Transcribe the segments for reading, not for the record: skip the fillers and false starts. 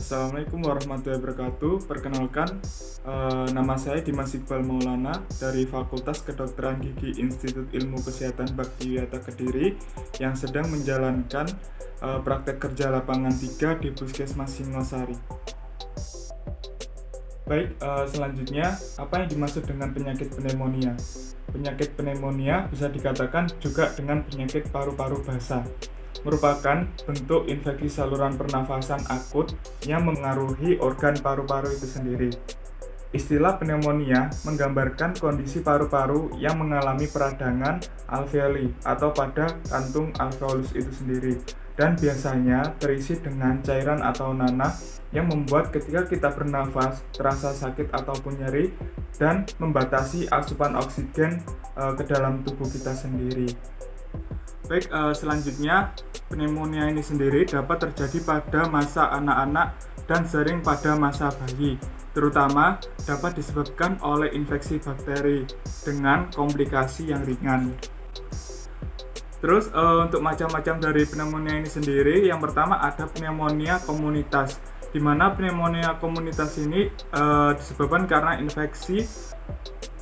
Assalamualaikum warahmatullahi wabarakatuh. Perkenalkan, nama saya Dimas Iqbal Maulana dari Fakultas Kedokteran Gigi Institut Ilmu Kesehatan Baktiwiyata Kediri yang sedang menjalankan praktek kerja lapangan 3 di Puskesmas Singosari. Baik, selanjutnya apa yang dimaksud dengan penyakit pneumonia? Penyakit pneumonia bisa dikatakan juga dengan penyakit paru-paru basah, merupakan bentuk infeksi saluran pernafasan akut yang mengaruhi organ paru-paru itu sendiri. Istilah pneumonia menggambarkan kondisi paru-paru yang mengalami peradangan alveoli atau pada kantung alveolus itu sendiri, dan biasanya terisi dengan cairan atau nanah yang membuat ketika kita bernafas terasa sakit ataupun nyeri dan membatasi asupan oksigen ke dalam tubuh kita sendiri. Baik, selanjutnya pneumonia ini sendiri dapat terjadi pada masa anak-anak dan sering pada masa bayi, terutama dapat disebabkan oleh infeksi bakteri dengan komplikasi yang ringan. Terus untuk macam-macam dari pneumonia ini sendiri, yang pertama ada pneumonia komunitas, di mana pneumonia komunitas ini disebabkan karena infeksi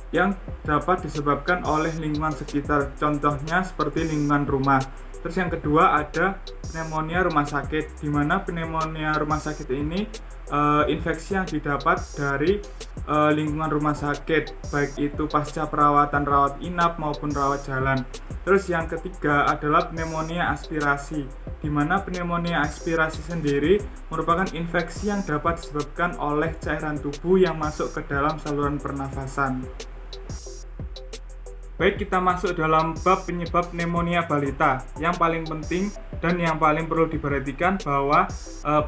yang dapat disebabkan oleh lingkungan sekitar, contohnya seperti lingkungan rumah. Terus yang kedua ada pneumonia rumah sakit, di mana pneumonia rumah sakit ini infeksi yang didapat dari lingkungan rumah sakit, baik itu pasca perawatan rawat inap maupun rawat jalan. Terus yang ketiga adalah pneumonia aspirasi, di mana pneumonia aspirasi sendiri merupakan infeksi yang dapat disebabkan oleh cairan tubuh yang masuk ke dalam saluran pernafasan. Baik, kita masuk dalam bab penyebab pneumonia balita. Yang paling penting dan yang paling perlu diperhatikan bahwa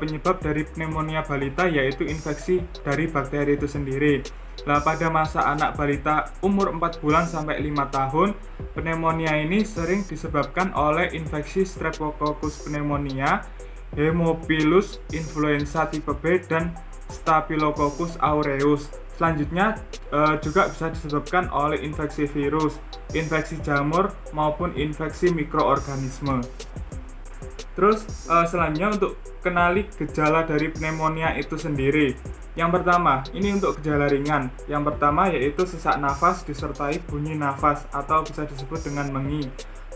penyebab dari pneumonia balita yaitu infeksi dari bakteri itu sendiri. Nah, pada masa anak balita umur 4 bulan sampai 5 tahun, pneumonia ini sering disebabkan oleh infeksi Streptococcus pneumonia, Haemophilus influenza tipe B, dan Staphylococcus aureus. Selanjutnya juga bisa disebabkan oleh infeksi virus, infeksi jamur, maupun infeksi mikroorganisme. Terus selanjutnya untuk kenali gejala dari pneumonia itu sendiri. Yang pertama, ini untuk gejala ringan. Yang pertama yaitu sesak nafas disertai bunyi nafas atau bisa disebut dengan mengi.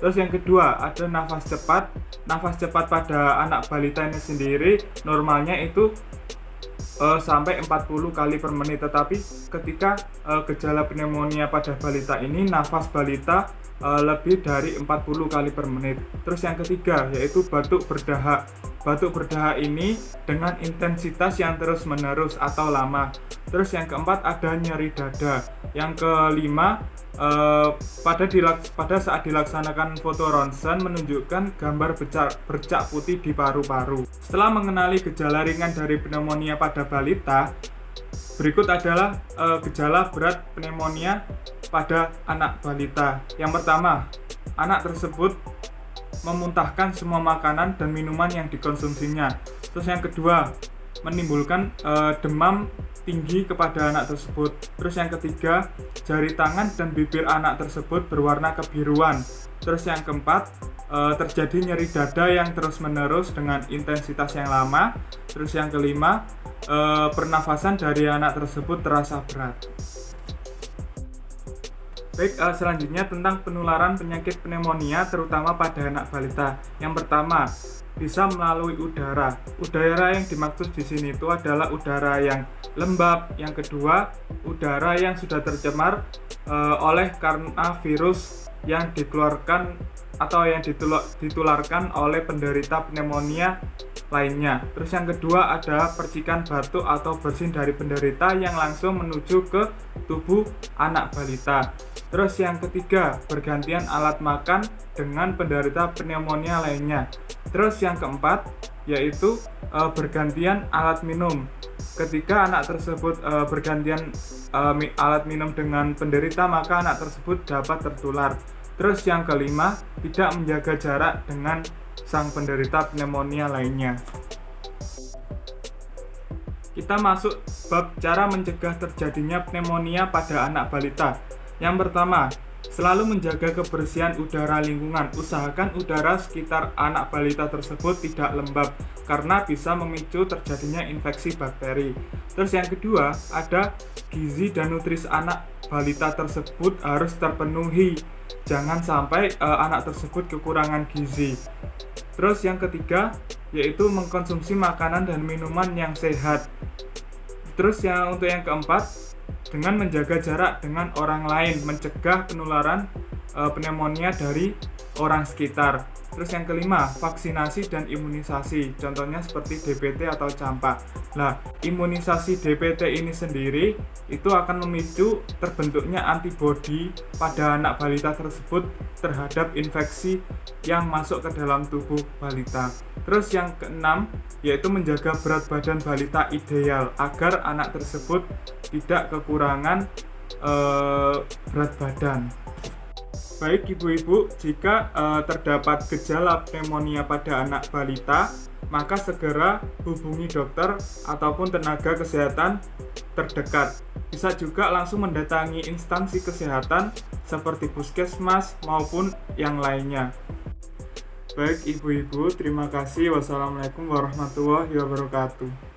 Terus yang kedua ada nafas cepat. Nafas cepat pada anak balita ini sendiri normalnya itu sampai 40 kali per menit, tetapi ketika gejala pneumonia pada balita ini nafas balita lebih dari 40 kali per menit. Terus yang ketiga yaitu batuk berdahak. Batuk berdahak ini dengan intensitas yang terus-menerus atau lama. Terus yang keempat ada nyeri dada. Yang kelima pada saat dilaksanakan foto ronsen menunjukkan gambar bercak putih di paru-paru. Setelah mengenali gejala ringan dari pneumonia pada balita, berikut adalah gejala berat pneumonia pada anak balita. Yang pertama, anak tersebut memuntahkan semua makanan dan minuman yang dikonsumsinya. Terus yang kedua, menimbulkan demam tinggi kepada anak tersebut. Terus yang ketiga, jari tangan dan bibir anak tersebut berwarna kebiruan. Terus yang keempat, terjadi nyeri dada yang terus-menerus dengan intensitas yang lama. Terus yang kelima, pernafasan dari anak tersebut terasa berat. Baik, selanjutnya tentang penularan penyakit pneumonia terutama pada anak balita. Yang pertama, bisa melalui udara. Udara yang dimaksud di sini itu adalah udara yang lembab. Yang kedua, udara yang sudah tercemar oleh karena virus yang dikeluarkan atau yang ditularkan oleh penderita pneumonia lainnya. Terus yang kedua ada percikan batuk atau bersin dari penderita yang langsung menuju ke tubuh anak balita. Terus yang ketiga, bergantian alat makan dengan penderita pneumonia lainnya. Terus yang keempat yaitu bergantian alat minum. Ketika anak tersebut bergantian alat minum dengan penderita, maka anak tersebut dapat tertular. Terus yang kelima, tidak menjaga jarak dengan sang penderita pneumonia lainnya. Kita masuk bab cara mencegah terjadinya pneumonia pada anak balita. Yang pertama, Selalu menjaga kebersihan udara lingkungan. Usahakan udara sekitar anak balita tersebut tidak lembab karena bisa memicu terjadinya infeksi bakteri. Terus yang kedua, ada gizi dan nutrisi anak balita tersebut harus terpenuhi. Jangan sampai anak tersebut kekurangan gizi. Terus yang ketiga, yaitu mengkonsumsi makanan dan minuman yang sehat. Terus untuk yang keempat, dengan menjaga jarak dengan orang lain, mencegah penularan pneumonia dari orang sekitar. Terus yang kelima, vaksinasi dan imunisasi, contohnya seperti DPT atau campak. Nah, imunisasi DPT ini sendiri itu akan memicu terbentuknya antibodi pada anak balita tersebut terhadap infeksi yang masuk ke dalam tubuh balita. Terus yang keenam, yaitu menjaga berat badan balita ideal agar anak tersebut tidak kekurangan berat badan. Baik ibu-ibu, jika terdapat gejala pneumonia pada anak balita, maka segera hubungi dokter ataupun tenaga kesehatan terdekat. Bisa juga langsung mendatangi instansi kesehatan seperti puskesmas maupun yang lainnya. Baik ibu-ibu, terima kasih. Wassalamualaikum warahmatullahi wabarakatuh.